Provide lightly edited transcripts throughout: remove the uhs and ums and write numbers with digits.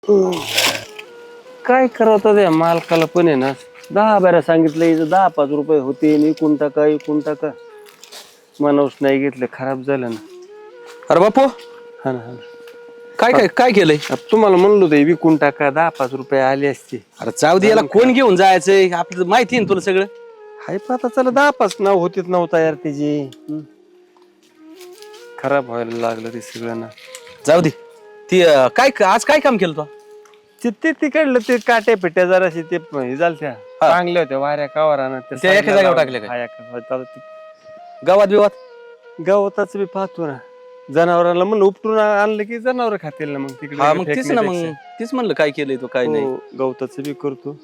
काय करावं त्या मालकाला पण आहे ना 10 बाऱ्या सांगितलं इथं 10-5 रुपये होते इकून टाका माणूस नाही घेतलं खराब झालं ना. अरे बापू हा ना हा ना. काय काय काय केलंय? आता तुम्हाला म्हणलो ते विकून टाका 10-5 रुपये आले असते. अरे जाऊ दे, याला कोण घेऊन जायचंय? आपलं माहिती आहे ना तुला सगळं. हाय पण आता चला 10-5 नाव होतीच नव्हता यार त्याची. खराब व्हायला लागलं ते सगळं ना. जाऊ दे. ती काय आज काय काम केलं तू? ते तिकडलं ते काट्या पिट्या जराशी ते हे झालत्या चांगल्या होत्या वाऱ्या कावारानं त्या एका जागेवर टाकल्या काय? हा, एका गावात बिवात? गवताच बी पाहतो ना. जनावरांना म्हणलं उपटून आणलं की जनावर खातील ना मग तिकडे. हा मग तीच ना, मग तीच म्हणलं काय केलंय तू काय नाही. गवताचं बी करतो.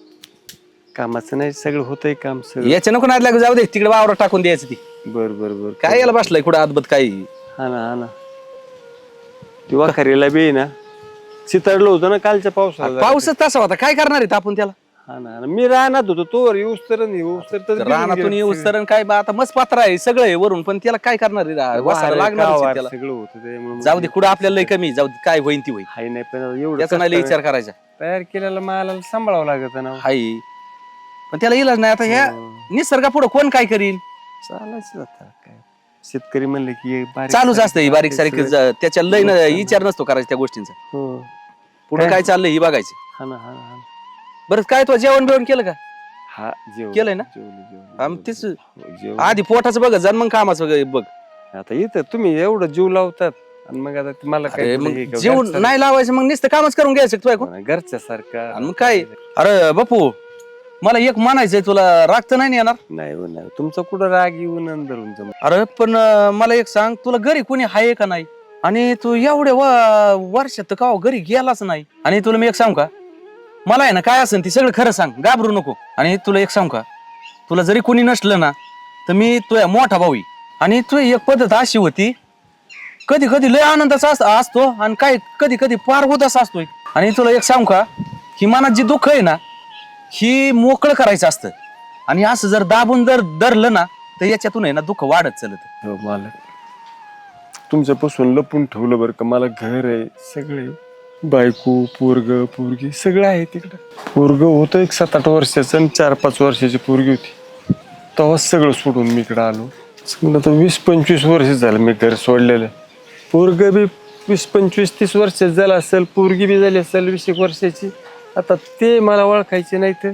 कामाचं नाही सगळं होतंय काम सगळं. याच्या नको नाद लागू, जाऊ दे तिकडे वावरात टाकून द्यायचं ती. बर काय याला बसलाय कुठं आदबत काय? हा ना ती वाखारीला बी ना चितळलं होतं ना कालच्या पावसाला. पाऊसच तसा होता, काय करणार आहे आपण त्याला? हा ना मी राहणार होतो तो येऊस तर रानातून येऊस तर काय बा, आता मस्त पात्र आहे सगळं आहे वरून, पण त्याला काय करणार आहे? वासाला लागणार त्याला. सगळं होतं ते. जाऊ दे, कुठं आपल्याला लय कमी, जाऊ दे काय होईन ती होईल. हाय नाही पण एवढं त्याचा नाही लय विचार करायचा. तयार केलेला मालाला सांभाळावं लागत ना. हाय पण त्याला इलाज नाही. आता ह्या निसर्गा पुढे कोण काय करील? चालायचं आता काय. शेतकरी म्हणले की चालूच असतं ही बारीक सारीक, त्याच्या लय विचार नसतो करायचा त्या गोष्टींचा. पुढे काय चाललंय ही बघायचं. हा ना बरं काय तो जेवण बिवण केलं का? हा जेवण केलंय ना? जेवण तेच आधी पोटाचं बघ जण मग कामाचं बघ. आता इथं तुम्ही एवढं जीव लावतात आणि मग आता मला काय जीव नाही लावायचं, मग नुसतं कामच करून घ्यायचं तू ऐकून घरच्या सारखं. मग काय? अरे बापू मला एक म्हणायचंय तुला, राग तर नाही येणार? नाही तुमचा कुठं राग येऊन धरून. अरे पण मला एक सांग, तुला घरी कोणी आहे का नाही? आणि तू एवढ्या वर्षात का घरी गेलाच नाही. आणि तुला मी एक सांग का, मला आहे ना काय असेल ती सगळं खरं सांग, घाबरू नको. आणि तुला एक सांग का, तुला जरी कोणी नसलं ना तर मी तुझ्या मोठा भाऊ. आणि तू एक पद्धत अशी होती, कधी कधी लय आनंदाचा असतो आणि काय कधी कधी पार होताच असतोय. आणि तुला एक सांग का, ही मनात जी दुःख आहे ना ही मोकळं करायचं असतं. आणि असं जर दाबून जर धरलं ना तर याच्यातून आहे ना दुःख वाढत चालत. मला तुमच्यापासून लपून ठेवलं बरं का. मला घर आहे सगळे, बायको पोरगी सगळं आहे तिकडं. पोरग होतं एक 7-8 वर्षाचं आणि 4-5 वर्षाची पोरगी होती. तेव्हाच सगळं सोडून मी इकडं आलो. आता 20-25 वर्ष झालं मी घर सोडलेलं. पोरग बी 20-25-30 वर्षाचं झालं असेल, पोरगी बी झाली असेल 20 वर्षाची. आता ते मला ओळखायचे नाही तर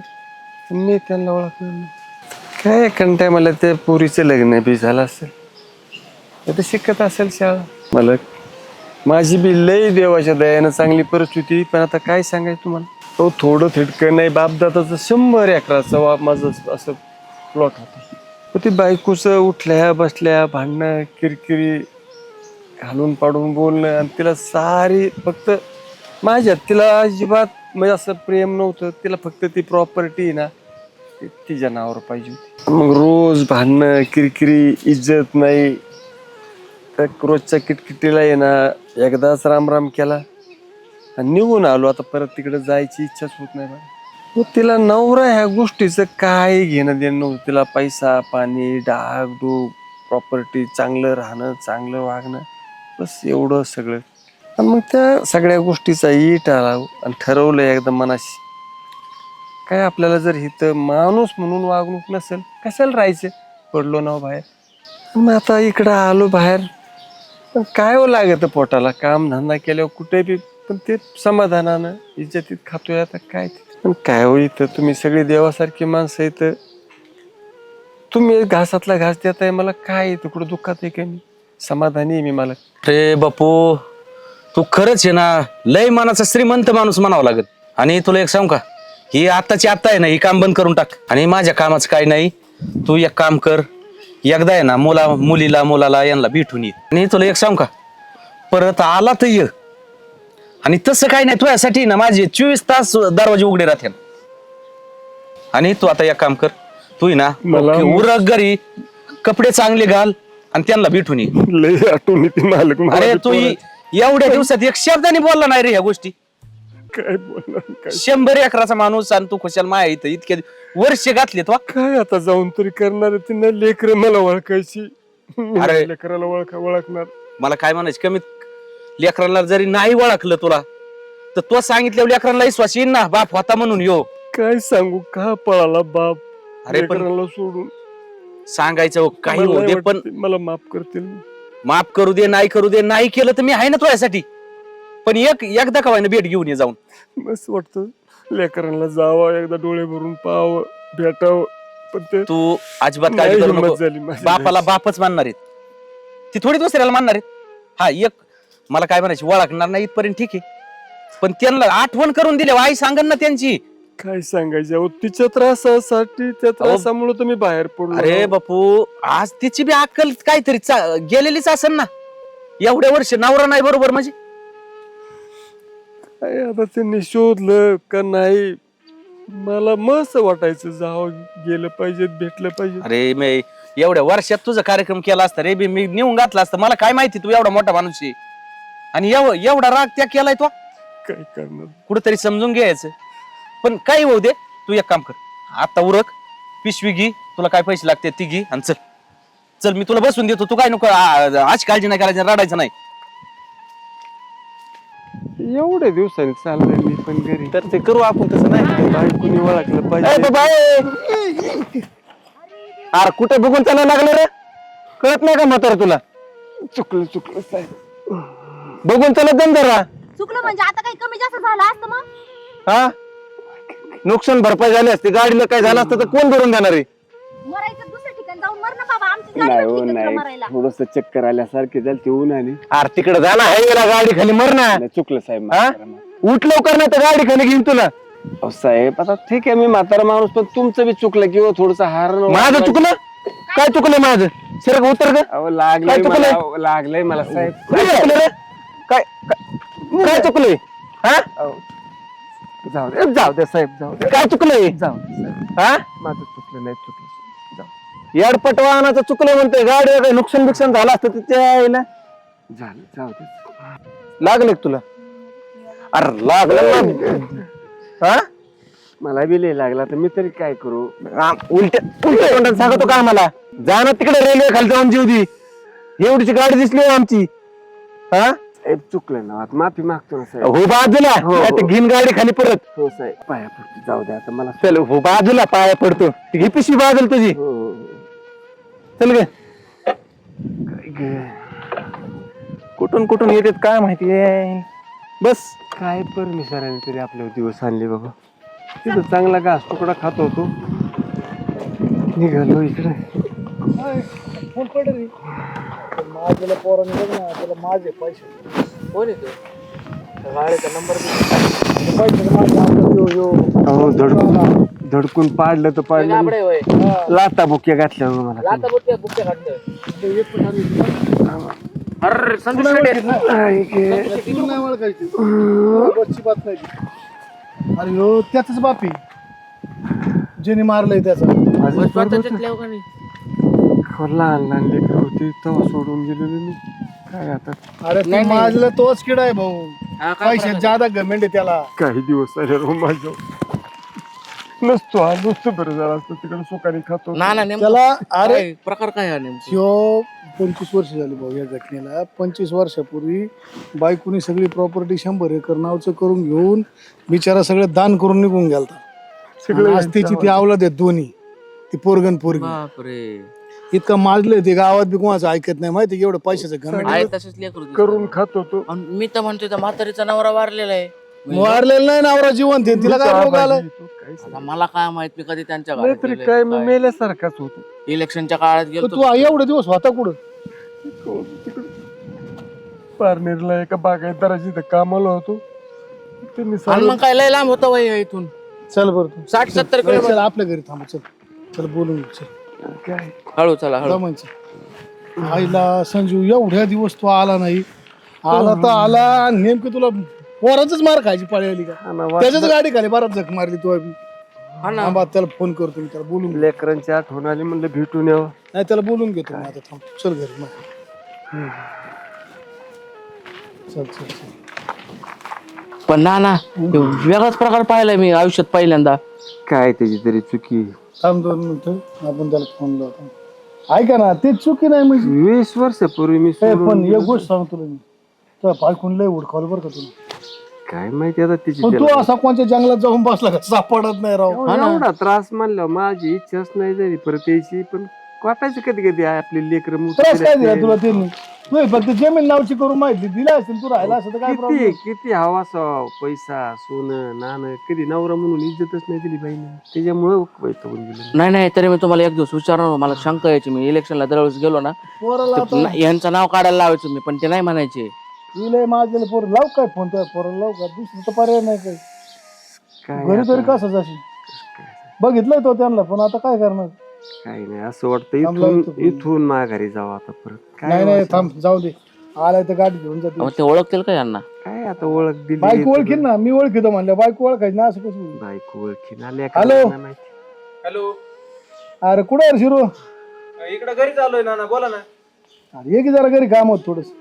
मी त्यांना ओळखलं नाही. काय कंटाय मला त्या पोरीचं लग्न बी झालं असेल, आता शिकत असेल शाळा. मला माझी बी लई देवाच्या दयानं चांगली परिस्थिती. पण आता काय सांगायचं तुम्हाला, तो थोडं थिटकं नाही. बापदादाचं 100 एकराचं माझं असं प्लॉट होतं. ती बायकोचं उठल्या बसल्या भांडणं किरकिरी घालून पाडून बोलणं, आणि तिला सारी फक्त माझ्यात तिला अजिबात म्हणजे असं प्रेम नव्हतं. तिला फक्त ती प्रॉपर्टी ना तिच्या नावावर पाहिजे होती. मग रोज भांडणं किरकिरी, इज्जत नाही. तर रोजच्या किटकिटीला आहे ना एकदाच राम केला आणि निघून आलो. आता परत तिकडे जायची इच्छाच होत नाही. मग तिला नवरा ह्या गोष्टीचं काय घेणं देणं नव्हतं. तिला पैसा पाणी डागडूग प्रॉपर्टी, चांगलं राहणं चांगलं वागणं, बस एवढं सगळं. आणि मग त्या सगळ्या गोष्टीचा इट आला आणि ठरवलं एकदम मनाशी, काय आपल्याला जर इथं माणूस म्हणून वागणूक नसेल कशाला राहायचं. पडलो ना बाहेर. मग आता इकडं आलो बाहेर. पण काय हो लागत पोटाला, काम धंदा केल्यावर कुठे बी, पण ते समाधानानं इज्जतीत खातोय. आता काय पण काय हो, इथं तुम्ही सगळी देवासारखी माणसं इथं, तुम्ही घासातला घास देताय मला. काय येतं कुठं दुःखात आहे का? मी समाधानी आहे मी. मला रे बापू तू खरंच आहे ना लय मनाचा श्रीमंत माणूस म्हणावं लागत. आणि तुला एक सांग का, ही आत्ताची आत्ता आहे ना ही काम बंद करून टाक. आणि माझ्या कामाचं काही नाही, तू एक काम कर, एकदा आहे ना मुलाला यांना भेटून ये. आणि तुला एक सांग का, परत आला तर ये. आणि तसं काही नाही, तुझ्यासाठी ना माझे 24 तास दरवाजे उघडे राहते. आणि तू आता एक काम कर, तू ना उरक घरी, कपडे चांगले घाल आणि त्यांना भेटून ये. लय आठवण येते मालक. अरे तू एवढ्या दिवसात एक शब्दाने बोलला नाही रे ह्या गोष्टी. काय बोलणार 100 एकराचा माणूस आणि तू खुशाल माया इथं इतके वर्ष घातले तो. काय आता जाऊन तरी करणार. तिनं लेकर मला ओळखायची. अरे लेकराला ओळखणार. मला काय म्हणायचं, कमीत लेकराला जरी नाही ओळखलं तुला तर तो सांगितल्या लेकरांना विश्वास येईन ना बाप होता म्हणून यो. काय सांगू का पळाला बाप अरे पण लेकरांना सोडून. सांगायचं हो, काही मला होऊ नाही दे पण वाटत मला माफ करतील. माफ करू दे नाही करू दे, नाही केलं तर मी आहे ना तुझ्यासाठी. पण एकदा का व्हायना भेट घेऊन ये जाऊन. मस्त वाटतं लेकरांना जावं एकदा डोळे भरून पाहावं भेटावं पण ते तू अजिबात नाही काळजी करू हिंमत नको. झाली माझी. बापाला बापच मानणार आहेत, ती थोडी दुसऱ्याला मानणार आहेत. हा एक मला काय म्हणायची ओळखणार नाही इथपर्यंत ठीक आहे, पण त्यांना आठवण करून दिले आई सांगन ना त्यांची. काय सांगायचं अहो, तिच्या त्रासासाठी त्या त्रासामुळे तर मी बाहेर पडलो. अरे बापू आज तिची बी अक्कल काहीतरी गेलेलीच असेल ना. एवढ्या वर्ष नवरा नाही बरोबर म्हणजे. काय आता त्यांनी शोधलं का नाही मला मस्त वाटायचं जावं गेलं पाहिजे भेटलं पाहिजे. अरे मी एवढ्या वर्षात तुझा कार्यक्रम केला असता रे बी मी नेऊन घातला असता. मला काय माहिती तू एवढा मोठा माणूस आहे आणि एवढा राग त्या केलाय तो. काय करणार कुठेतरी समजून घ्यायचं. पण काही होऊ दे, तू एक काम कर आता उरक पिशवी घे, तुला काय पैसे लागते ती घे आणि चल चल मी तुला बसून देतो. तू काय नको आज काळजी नाही करायची, रडायचं नाही. एवढ्या दिवसांनी चाललंय मी पण घरी तर ते करू आपण तसं नाही. बायकोनी ओळखलं पाहिजे. अरे कुठे बघून त्याला लागलं रे, कळत नाही का म्हातारा तुला. चुकलं साहेब बघून त्याला दम धरा. चुकलं म्हणजे आता काही कमी जास्त झालं असतं मग. हा नुकसान भरपाई झाली असते, गाडीला काय झालं असतं तर कोण भरून देणार आहे. मरायचं दुसऱ्या ठिकाणी जाऊन मर ना बाबा, आमची गाडी नाही भेटली हो का तुला नाही मरायला. थोडस चक्कर आल्यासारखे झालं ते ऊन आली. अरे तिकडे झाला हायवेला गाडी खाली मर ना. चुकलं साहेब हा? उठ लवकर नाही तर गाडी खाली घेईन तुला. अहो, साहेब आता ठीक आहे मी म्हातारा माणूस पण तुमचं बी चुकलं किंवा थोडस हार माझं चुकलं काय चुकलं माझं सरक उतर ग. लागलंय काय चुकलं? मला अहो, लागलंय मला साहेब. काय चुकलं रे? काय काय चुकलंय हा अहो, जाऊ दे साहेब जाऊ दे काय चुकलंय जाऊ दे साहेब. हा माझं चुकलं नाही चुकलं जाऊ येडपट वाहनाचं चुकलं म्हणतोय. गाडी काय नुकसान बिकसान झालं असतं तर त्या यायला झालं जाऊ दे. लागलं का तुला. अरे लागलं ना. हा मला बी लय लागला तर मी तरी काय करू. उलट्या तोंडात सांगतो का आम्हाला. जा ना तिकडे रेल्वे खाली जाऊन जीव दी. एवढीची गाडी दिसली हो आमची. हा साहेब चुकलं ना आता माफी मागतो ना साहेब. हो बाजूला हो. नाहीतर घेईन गाडी खाली परत. हो साहेब पाया पडतो जाऊ दे आता मला. चल हो बाजूला पाया पडतो. ही पिशवी बाजूला तुझी. हो, हो, हो. चल ग. काय गे. कुठून कुठून येतात काय माहिती बस. काय परमेश्वराने तरी आपल्यावर दिवस आणले बाबा. तिथं चांगला घास तुकडा खात होतो निघालो इकडे. माझ्याला पोराने बघ ना, त्याला माझे पैसे कोण येतो गाडीचा नंबर पैसे माझे आपलं यो अहो धडकून पाडलं तर पाडलं. लाता बुक्या घातल्या हो मला. अरे संदेश आई गे. नाही ओळखायची बसची बात नाही ती. अरे हो त्याच बापी ज्याने मारलंय त्याचा. लहान लहान लेकर होती तेव्हा सोडून गेलेले मी. काय आता अरे तू माझला तोच किडा आहे भाऊ. पैशात ज्यादा घमेंट आहे त्याला. काही दिवस आले रो माझ्या नसतो हा नुसतं बरं झालं असतं तिकडे सुखाने खातो. त्याला अरे प्रकार काय हा नेमका? ह्यो 25 वर्ष झाली भाऊ या जखमीला. 25 वर्षापूर्वी बायकोनी सगळी प्रॉपर्टी 100 एकर नावचं करून घेऊन बिचारा सगळं दान करून निघून गेलता. सगळं आज त्याची ती आवलाद आहेत दोन्ही, ती पोरगन पोरगी. बापरे इतकं माजलंय ते गावात बी कोणाचं ऐकत नाही माहिती एवढं पैशाचं घमेंट. आहे तसेच लेकरू दिसतात. करून खात होतो. आणि मी तर म्हणतोय त्या म्हातारीचा नवरा वारलेला आहे. मारलेलं नाही नवरा जिवंत आहे. तिला काय रोग आलाय. आता मला काय माहित, मी कधी त्यांच्या घरात नाहीतरी गेलोय, काय मी काय. मेल्यासारखाच होतो. इलेक्शनच्या काळात तर गेलो तू एवढे दिवस होता कुठं. पारनेरला एका बागायतदाराची इथं कामाला होतो. त्यांनी आणि सांगितलं मग काय लय लांब होतं वय इथून. चल बरं तू 60-70 चल किलोमीटर. आपल्या घरी थांब. चल चल बोलून घेऊ. चल काय हळू चला हळू. जमायचं. आईला संजू एवढ्या दिवस तू आला नाही. आला तर आला नेमकं तुला पोराच मार खायची पाळी आली का. त्याच्याच गाडी खाली बराच जख मारली तू अभि. हा ना. थांबा त्याला फोन करतो मी, त्याला बोलून घे. लेकरांची आठवण आली म्हणलं भेटून यावं. नाही त्याला बोलून घेतो मी आता. थांब चल घरी मग. चल चल चल. पण ना वेगळाच प्रकार पाहिलाय मी आयुष्यात पहिल्यांदा. काय त्याची तरी चुकी. थांब 2 मिनिटं आपण त्याला फोन लावतो. ऐका ना ते चुकी नाही म्हणजे 20 वर्षापूर्वी मी ए, पण एक गोष्ट सांगतो तुला मी. तुला पायखून लय उडकावलं बरं का तुला. काय माहिती आता तिची पण तू त्याला. असा कोणत्या जंगलात जाऊन बसला का सापडत नाही राव. एवढा त्रास म्हणलं माझी इच्छाच नाही झाली परत यायची पण वाटायचं कधी कधी आपली लेकर त्रास काय दिला तुला त्यांनी? तू फक्त जमीन नावची करून माहिती दिला असेल तू राहिला असं तर काय किती प्रॉब्लेम. किती हवा पैसा सोनं नाणं कधी नवरा म्हणून इज्जतच नाही दिली बाईने त्याच्यामुळं वैतागून गेलो. नाही तरी मी तुम्हाला एक दिवस विचारणार, मला शंका यायची. मी इलेक्शनला दरवेळेस गेलो ना, पोराला तर यांचं नाव काढायला लावायचं मी, पण ते नाही म्हणायचे. तुला माझ्याला पोर लाव काय फोन त्या पोराला लाव का? दुसरं तर पर्याय नाही काही. काय घरी तरी आता? कसं जाशील? बघितलंय तो त्यांना पण आता काय करणार. काही नाही असं वाटतं थांबला इथून इथं. इथून माघारी जावं आता परत नाही नाही थांब जाऊ दे. आलाय तर गाडी घेऊन जाते. मग ते ओळखतील का यांना? काय आता ओळख दिली बायको ओळखीन ना, मी ओळखीतो म्हणलं बायको ओळखायची ना असं कसं होईल? बायको ओळखीन आल्या हॅलो. हॅलो, अरे कुठे आहे शिरो? इकडे घरी चाललोय ना, बोला ना. अरे ये की जरा घरी काम होत थोडस.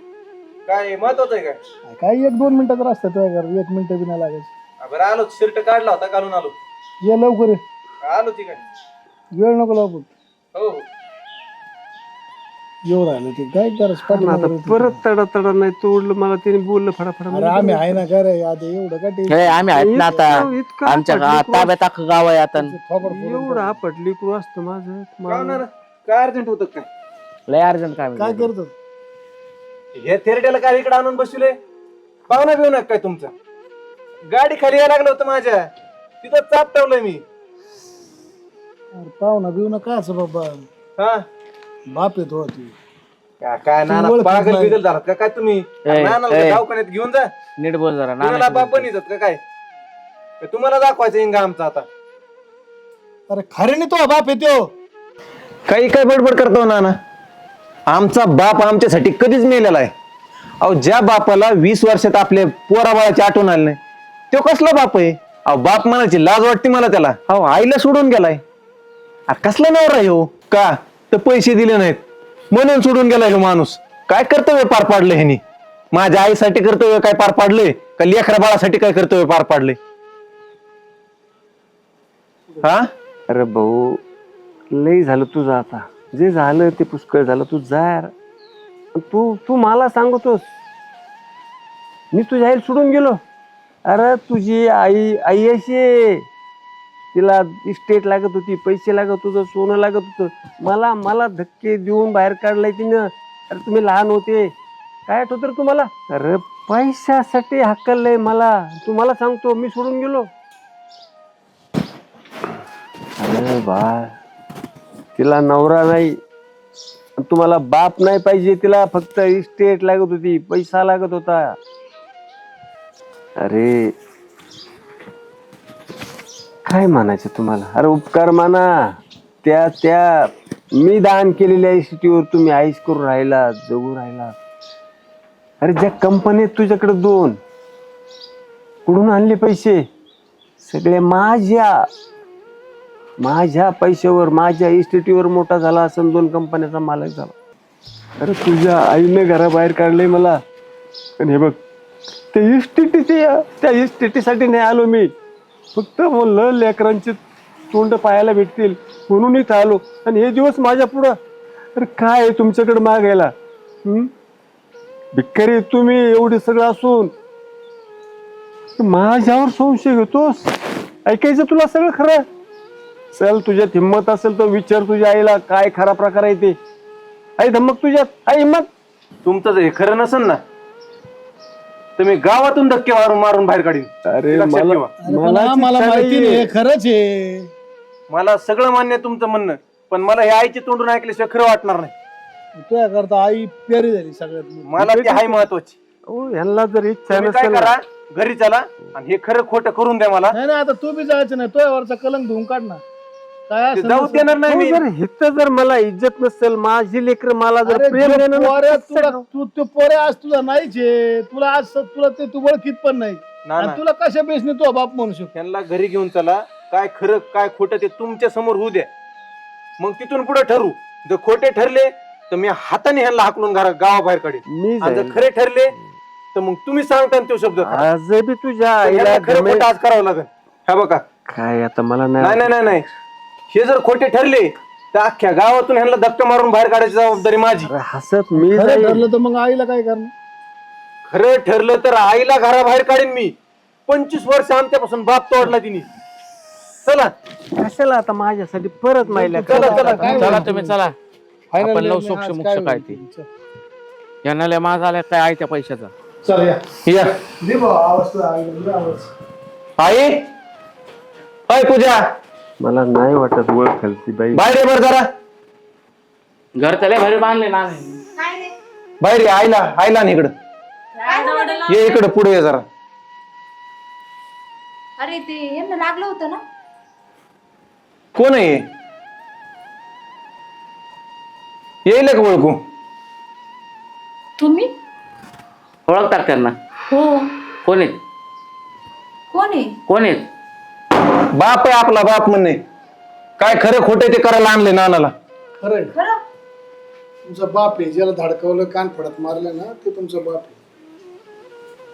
काय महत्वाचं आहे काय? काय 1-2 मिनिटाचा रस्ता तुझ्या घर, 1 मिनिट बी नाही लागायचं. बरं आलो, शर्ट काढला होता घालून आलो. ये लवकर ये. आलो ती काय? वेळ नको लावू. हो हो. येऊ राहिलं ते काय करायचं आता परत तडा तडा नाही तोडलं मला त्याने बोललं फडाफडा अरे आम्ही आहे ना काय रे आता एवढं काय ते हे आम्ही आहेत ना आता. इतकं आमच्या ताब्यात अख्खं गाव आहे आता. थोबड एवढं आपटली क्रू असतं माझं काय अर्जंट होतं काय? लय अर्जंट काम काय आहे. करतो? हे थेरड्याला काय इकडे आणून बसले? पाहुणा बिवना काय तुमचा? गाडी खाली यायला लागलं होतं माझ्या, तिथं चाप ठेवलंय मी. अरे पाहुणा बिवणं काय असं बाबा, हा बाप येतो ती. काय नाना ओळखत पागल नाही. बिगल झालात का काय तुम्ही? नानाला ए. दवाखान्यात घेऊन जा. नीट बोल जरा. तुम्हाला बाप पण येतात का काय? का तुम्हाला दाखवायचं इंगा आमचा आता? अरे खरे तो बाप येतो. काही काय बडबड करतो नाना? आमचा बाप आमच्यासाठी कधीच मेलेला आहे. अहो ज्या बापाला 20 वर्षात आपले पोराबाळाची आठवण आली नाही, तो कसला बाप आहे? अहो बाप म्हणायची लाज वाटते मला त्याला. अहो आईला सोडून गेलाय. कसला नवरा आहे हो? का तर पैसे दिले नाहीत म्हणून सोडून गेलाय हो माणूस. काय कर्तव्य पार पाडलं ह्यानी? माझ्या आईसाठी कर्तव्य काय पार पाडले का लेकरा बाळासाठी काय कर्तव्य पार पाडले? हा अरे भाऊ लय झालं तुझं आता जे झालं ते पुष्कळ झालं तू जा यार. तू तू मला सांगतोस मी तुझ्या आईला सोडून गेलो? अरे तुझी आई आई अशी आहे, तिला इस्टेट लागत होती, पैसे लागत होतं, सोनं लागत होतं. मला मला धक्के देऊन बाहेर काढलाय तिनं. अरे तुम्ही लहान होते काय आठवत रे तुम्हाला? अरे पैशासाठी हक्कलंय मला. तुम्हाला सांगतो मी सोडून गेलो. अरे बाळ तिला नवरा नाही, तुम्हाला बाप नाही पाहिजे, तिला फक्त इस्टेट लागत होती, पैसा लागत होता. अरे काय म्हणायचं तुम्हाला? अरे उपकार माना. त्या त्या मी दान केलेल्या इस्टेटीवर तुम्ही आईश करून राहिला, जगू राहिला. अरे ज्या कंपनीत तुझ्याकडे 2 कुठून आणले पैसे? सगळे माझ्या पैशावर माझ्या इस्टेटीवर मोठा झाला असं 2 कंपन्याचा मालक झाला. अरे तुझ्या आईने घराबाहेर काढले मला. आणि हे बघ त्या इस्टेटीसाठी नाही आलो मी, फक्त म्हणलं लेकरांचे तोंड पाहायला भेटतील म्हणून इथं आलो. आणि हे दिवस माझ्या पुढं. अरे काय आहे तुमच्याकडे मागायला? भिकारी तुम्ही एवढे सगळं असून माझ्यावर संशय घेतोस? ऐकायचं तुला सगळं खरं? चल तुझ्यात हिंमत असेल तर विचार तुझ्या आईला काय खरा प्रकार आहे ते. आई धमक तुझ्यात, आई हिंमत. तुमचं जर हे खरं नसेल ना तर मी गावातून धक्के मारून मारून बाहेर काढीन. अरे अरे पण मला माहिती नाही हे खरंच आहे. मला सगळं मान्य आहे तुमचं म्हणणं, पण मला हे आईचे तोंडून ऐकल्याशिवाय खरं वाटणार नाही. तुझ्या करता आई प्यारी झाली सगळ्यात मोठी. मला ती आई महत्वाची. यांना जर इच्छा तुम्ही काय नसेल करा, घरी चला आणि हे खरं खोटं करून द्या मला. नाही आता तू बी जायचं नाही, तुझ्या वरचा कलंक धुवून काढ ना. काय ते असं जाऊ नसेल. देणार नाही मी. जर हिथं जर मला इज्जत नसेल, माझी लेकर मला जर अरे प्रेम जो देणं पोऱ्या नसेल, तुला तू ते पोऱ्या आज तुझा नाहीच आहे. तुला आज तुला ते तू ओळखीत पण नाही. ना, आणि ना. तुला कशा बेसने तू बाप म्हणू शकतो? त्यांना घरी घेऊन चला. काय खरं काय खोटं ते तुमच्या समोर होऊ द्या, मग तिथून पुढे ठरू. जर खोटे ठरले तर मी हाताने ह्यांना हाकलून गावाबाहेर काढेन. मी आणि जर जाईल. खरे ठरले तर मग तुम्ही सांगता ना तो शब्द खरा. आज बी तुझ्या तर आईला ह्यांना खरं घमेल- खोटं आज करावं लागेल. हा बघा, काय आता मला नाही नाही नाही नाही नाही, हे जर खोटे ठरले तर अख्ख्या गावातून ह्यांना धक्का मारून बाहेर काढायची जबाबदारी माझी. अरे हसत मी खरं जाईल. ठरलं तर मग आईला काय करणार? खरं ठरलं तर आईला घराबाहेर काढेन मी. 25 वर्ष आमच्यापासून बाप तोडला तिने. चला कशाला आता माझ्यासाठी परत माहिल्या चला चला चला तुम्ही चला. आपण लावू सोक्ष मोक्ष काय ते. यांना माझा आल्या काय आहे त्या पैशाचा. चल या या दे बा आवाज तुला दे आवाज. आई अय पूजा मला नाही वाटत ओळखेल ती बाई. बाहेर ये बरं जरा. घर त्याला भारी बांधले ना. काय रे बाहेर ये. आईला ना इकडं ये. इकडं पुढे ये जरा. अरे ते यांना लागलं होतं ना. कोण आहे येईल का ओळखू? तुम्ही ओळखतात त्यांना. हो कोण आहेत कोण आहे. कोण आहेत. बाप आहे आपला बाप म्हणणे. काय खरं खोटे ते करायला आणले नानाला. खरंय खरं तुमचा बाप आहे ज्याला धडकवलं कान फडत मारलं ना ते तुमचा बाप आहे.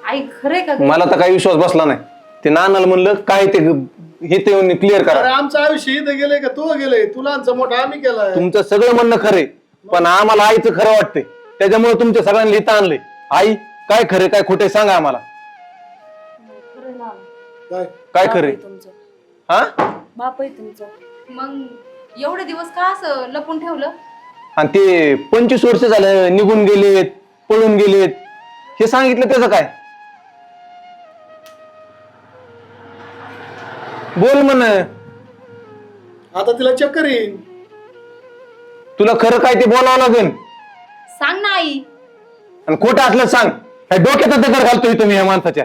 आई खरंय का ग? मला तर काही विश्वास बसला नाही. ते नानाला म्हणलं काय ते हे ते क्लिअर अरे करा. आमचं आयुष्य इथं गेलंय का तू गेलंय तुला आमचा मोठा आम्ही केलाय. तुमचं सगळं म्हणणं खरे पण आम्हाला आईचं खरं वाटतंय. त्याच्यामुळे तुमच्या सगळ्यांना लिहिता आणलंय. आई काय खरे काय खोटे सांगा आम्हाला. खरं ना. काय काय खरे तुमचं हा. बाप आहे तुमचं. मग एवढे दिवस का असं लपून ठेवलं. आणि ते 25 वर्ष झालं निघून गेलेत पळून गेलेत हे सांगितलं त्याचं काय. बोल म्हण. आता तिला चक्कर येईल. तुला खरं काय ते बोलावं लागेल. सांग ना आई. आणि खोटं असलं सांग. काय डोक्यात दगड घालतोय तुम्ही ह्या माणसाच्या.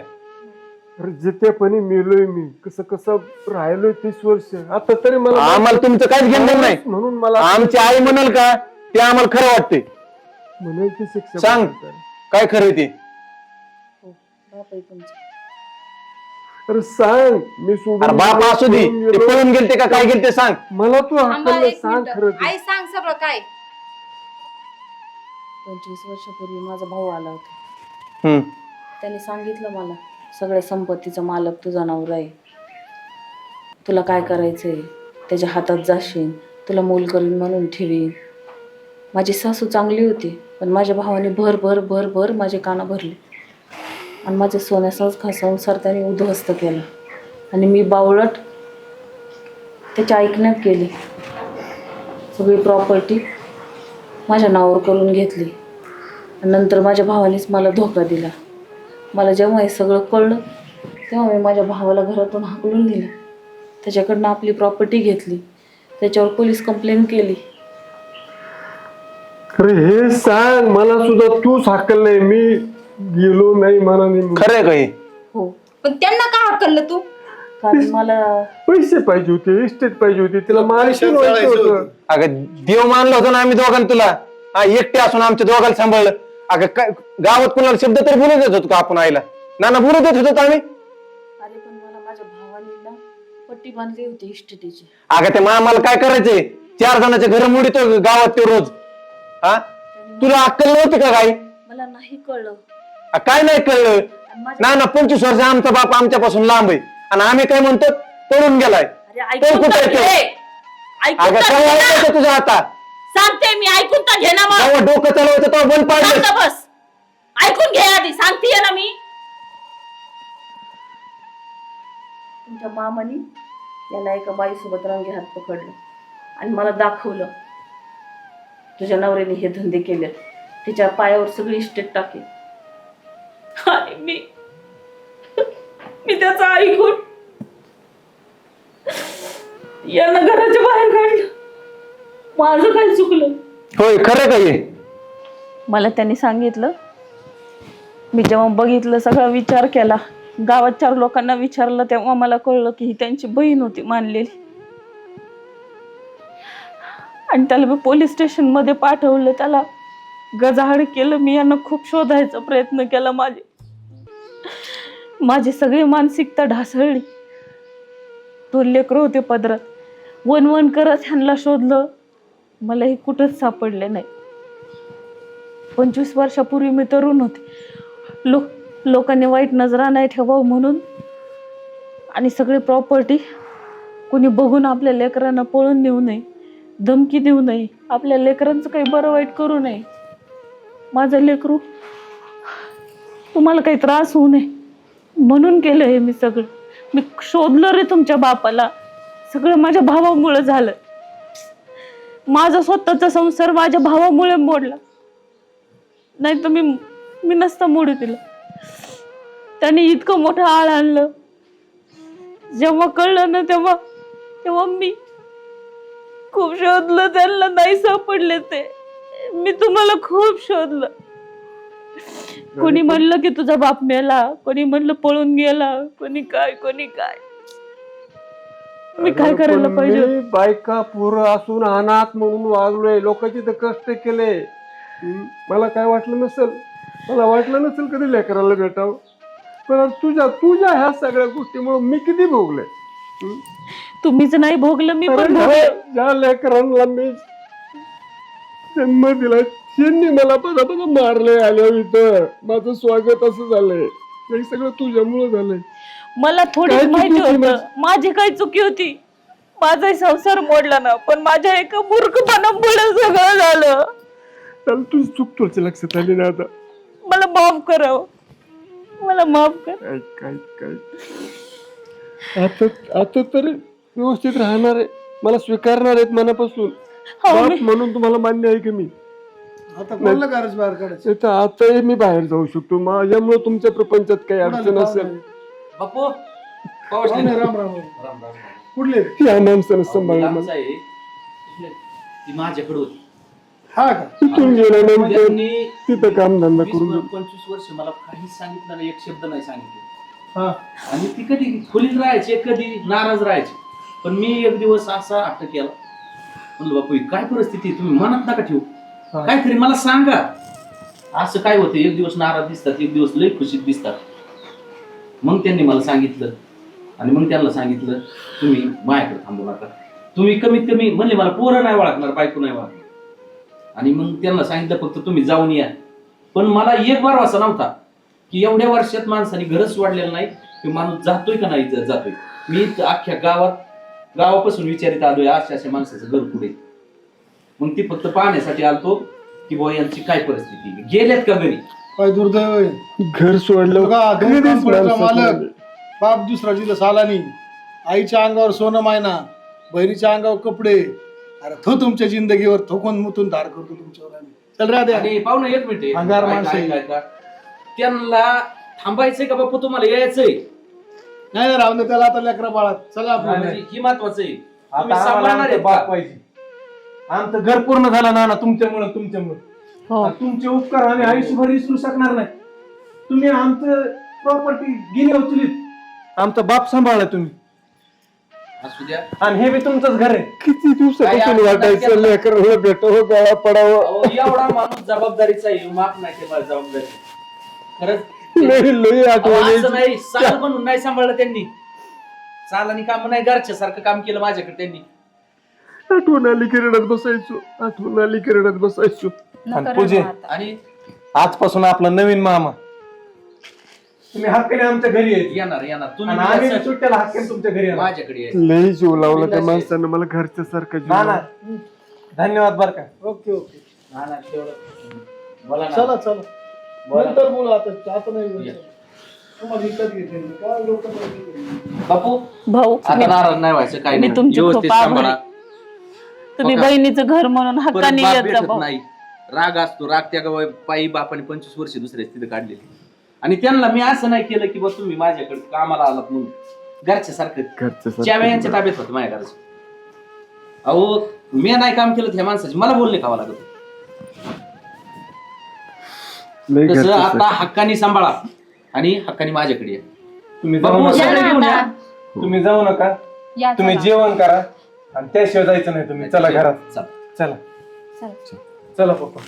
अरे जितेपणी मेलोय मी. कसं कसं राहिलोय 30 वर्ष. आता तरी मला आम्हाला तुमचं काहीच घेणं नाही. म्हणून मला आमची आई म्हणाल का ते आम्हाला खरं वाटते. म्हणायची शिक्षा सांग. भेटतात. काय खरं ते. बाप आहे तुमचं. अरे सांग. मी अरे सोडून बाप असू दे सोडून ते गेलो. पळून गेलते का काय गेलते सांग. मला तू थांबा हाकललं एक सांग खरं मिनिट. ते. आई सांग सगळं काय. 25 वर्षापूर्वी माझा भाऊ आला होता. हम्म. त्याने सांगितलं मला सगळ्या संपत्तीचा मालक तुझा नवरा आहे. तुला काय करायचंय त्याच्या हातात जाशील. तुला मूल करीन म्हणून ठेवीन. माझी सासू चांगली होती पण माझ्या भावाने भर भर भर भर माझे कानं भरले आणि माझे सोन्यासारखा संसार त्याने उद्ध्वस्त केला. आणि मी बावळट त्याच्या ऐकण्यात गेली. सगळी प्रॉपर्टी माझ्या नावावर करून घेतली. आणि नंतर माझ्या भावानेच मला धोका दिला. मला जेव्हा हे सगळं कळलं तेव्हा मी माझ्या भावाला घरातून हाकलून दिलं. त्याच्याकडनं आपली प्रॉपर्टी घेतली. त्याच्यावर पोलीस कंप्लेंट केली. अरे हे सांग. मला सुद्धा तूच हाकललंय. मी गेलो नाही मनाने. खरंय का हे. हो पण त्यांना का हाकललं तू. कारण मला पैसे पाहिजे होते. इस्टेट पाहिजे होती. तिला माहिती पैशात व्हायचं जाळायचं होतं. होतं. अगं देव मानलं होतं ना आम्ही दोघांना तुला. हा एकटे असून आमच्या दोघांना सांभाळलं. अगं काय गावात कोणाला शब्द तरी बोलू देत होतो का आपण आईला. नाना बोलू देत होतो आम्ही. अरे पण मला माझ्या भावाने ना पट्टी बांधली होती इस्टेटीची. अगं ते मामाला काय करायचंय. 4 जणांचे घर मोडितो गावात ते रोज. हा तुला अक्कल नव्हती का काय. मला नाही कळलं. काय नाही कळलं. ना 25 वर्ष आमचा बाप आमच्यापासून लांब आहे आणि आम्ही काय म्हणतो पळून गेलाय. अरे तो ऐकून कुठे तर आहे तो? घे. ऐकून अगं तर काय घे ना. ऐकायचं तुझं आता. सांगते मी ऐकून तर घे ना मग. जेव्हा डोकं चालवायचं तेव्हा बंद पाहिजे. शांत बस. ऐकून घे आधी. सांगतेय ना मी. तुमच्या मामानी याला एका बाईसोबत रंगे हात पकडलं आणि मला दाखवलं तुझ्या नवऱ्याने हे धंदे केले. तिच्या पायावर सगळी इस्टेट टाकेल. आणि मी त्याचं ऐकून यांना घराच्या बाहेर काढलं. माझं काय चुकलं. होय खरं का हे. मला त्यांनी सांगितलं. मी जेव्हा बघितलं सगळा विचार केला. गावात 4 लोकांना विचारलं तेव्हा मला कळलं की ही त्यांची बहीण होती मानलेली. आणि त्याला मी पोलीस स्टेशन मध्ये पाठवलं. त्याला गजाआड केलं. मी यांना खूप शोधायचा प्रयत्न केला. माझी सगळी मानसिकता ढासळली. 2 लेकरं होते पदरात. वन करत ह्यांना शोधलं. मला हे कुठंच सापडले नाही. 25 वर्षापूर्वी मी तरुण होते. लोकांनी वाईट नजरा नाही ठेवावं म्हणून आणि सगळी प्रॉपर्टी कोणी बघून आपल्या लेकरांना पळून नेऊ नये. धमकी देऊ नये. आपल्या लेकरांचं काही बरं वाईट करू नये. माझं लेकरू तुम्हाला काही त्रास होऊ नये म्हणून केलं हे मी सगळं. मी शोधलं रे तुमच्या बापाला. सगळं माझ्या भावामुळे झालं. माझा स्वतःचा संसार माझ्या भावामुळे मोडला. नाही तर मी नसता मोडू दिला. त्याने इतकं मोठं आळ आणलं. जेव्हा कळलं ना तेव्हा मी खूप शोधलं, त्यांना नाही सापडले ते. मी तुम्हाला खूप शोधलं. कोणी म्हणलं की तुझा बाप मेला, कोणी म्हणलं पळून गेला, कोणी काय. मी काय करायला पाहिजे? मी बायका पोरं असून अनाथ म्हणून वागलोय, लोकांचे तर कष्ट केले. मला काय वाटलं नसेल, कधी लेकराला भेटावं. पण तुझ्या ह्या सगळ्या गोष्टीमुळे मी किती भोगले. तुम्हीच नाही भोगलं, मी पण भोगले. ज्या लेकरांना मी जन्म दिला त्यांनी मला पदा मारले. आल्या इथं माझं स्वागत असं झालंय. हे सगळं तुझ्यामुळे झालंय. मला थोडी काय माहिती चुकी होती होतं माझी काय चुकी होती. माझा संसार मोडला ना, पण माझ्या एका मूर्खपणामुळे सगळं झालं. त्याला तुझी चूक तुझ्या लक्षात आली ना आता. मला माफ करावं, मला माफ कर. काय आता तर व्यवस्थित राहणार आहे. मला स्वीकारणार आहेत मनापासून. बाप म्हणून तुम्हाला मान्य आहे की मी आता कोणाला गरज बाहेर काढायची? तर आता मी बाहेर जाऊ शकतो. माझ्यामुळे तुमच्या प्रपंचात काही अडचण असेल बापू राम राम. कुठले? या माणसानं सांभाळलं मला. ती माझ्याकडे होती. हा का? तिथून गेल्यानंतर त्यांनी तिथं कामधंदा करून 25 वर्ष मला काहीच सांगितलं नाही, एक शब्द नाही सांगितलं. हा. आणि ती कधी खोलीत राहायची, कधी नाराज राहायची. पण मी एक दिवस असा हट्ट केला, म्हणलं बापू ही काय परिस्थिती आहे, तुम्ही मनात नका ठेवू, काहीतरी मला सांगा. असं काय होतं, एक दिवस नाराज दिसतात, एक दिवस लई खुशीत दिसतात. मग त्यांनी मला सांगितलं आणि मग त्यांना सांगितलं तुम्ही माझ्याकडे थांबू नका. तुम्ही कमीत कमी म्हणले मला पोरं नाही ओळखणार, बायको नाही ओळखणार. आणि मग त्यांना सांगितलं फक्त तुम्ही जाऊन या. पण मला एक बार असा नव्हता की एवढ्या वर्षात माणसाने घरच वाढलेलं नाही की माणूस जातोय का नाही जातोय. मी अख्ख्या गावापासून विचारित आलोय अशा माणसाचं घर कुठे. मग ती फक्त पाहण्यासाठी आलतो की बुवा यांची काय परिस्थिती, गेल्यात का घरी. काय दुर्दैव आहे. घर सोडलं बघा, दोन कधीच कंपनीचा माणसाचं मालक नाही. बाप दुसरा जिल्हा साला नाही. आईच्या अंगावर सोनं मायना, बहिणीच्या अंगावर कपडे. अरे तो तुमच्या जिंदगीवर थोकून मुतून धार करतो तुमच्यावर आम्ही. चल रे द्या. आणि पाहुणा एक मिनिट, अंगार माणसं आहे. त्यांना थांबायचंय का बापू, तुम्हाला यायचंय? नाही ना, राहून दे त्याला आता लेकरा बाळात. चला आपण. म्हणजे ही महत्वाचं आहे. आता तुम्ही आम्हाला सांभाळणार आमचं आहेत बाप का? पाहिजे. आमचं घर पूर्ण झालं ना तुमच्यामुळे. हो. आणि तुमचे उपकार आम्ही आयुष्यभर विसरू शकणार नाही. तुम्ही आमचं प्रॉपर्टी गेली उचलीत, आमचा बाप सांभाळला तुम्ही. असू द्या. आणि हे बी तुमचंच घर आहे. किती दिवसापासून काय वाटायचं आपण लेकराला भेटावं, गाळा पडावं. अहो, एवढा माणूस जबाबदारीचा आहे, माफ नाही केला जबाबदारी. खरंच लई अहो, आठवण असं यायची. नाही, साल म्हणून नाही सांभाळलं त्यांनी. सालानी काम नाही, घरच्या सारखं काम केलं माझ्याकडे त्यांनी. आठवण आली की रडत बसायचो. आणि पूजे, आणि आजपासून आपला नवीन मामा. तुम्ही हक्काने आमच्या घरी यायचे. येणार तुम्ही आणि आम्ही यासाठी सुट्ट्याला हक्काने तुमच्या घरी येणार. माझ्याकडे यायचं. लई जीव लावला त्या माणसानं मला घरच्या सारखा जीव ना लावला. धन्यवाद बर का. Okay okay. बोला ना. चला चला. नंतर बोलू. आता नाही बोलू. तुम्हाला विकत घेते काय लोक. बापू भाऊ आता नाराज नाही व्हायचं, काय मी नाही, तुमची खूप व्यवस्थित आभारी. सांभाळा. तुम्ही बघा. बहिणीचं घर म्हणून परत हक्काने बाप येत जा भेटत भाऊ. नाही, राग असतो. राग त्या पायी बापाने 25 वर्ष दुसऱ्या तिथे काढलेली. आणि त्यांना मी असं नाही केलं की बा तुम्ही माझ्याकडे कामाला आलात म्हणून. घरच्या सारखं ज्या यांच्या ताब्यात होतं माझ्या घरचं. अहो मी नाही काम केलं त्या माणसाची, मला बोलणे खावं लागत. तसं आता हक्कानी सांभाळा आणि हक्कानी माझ्याकडे या. तुम्ही बापू, जाऊ सगळे नका. घेऊन या. तुम्ही जाऊ नका. तुम्ही जेवण करा आणि त्याशिवाय जायचं नाही. तुम्ही चला घरात. चला. चला चला पप्पा.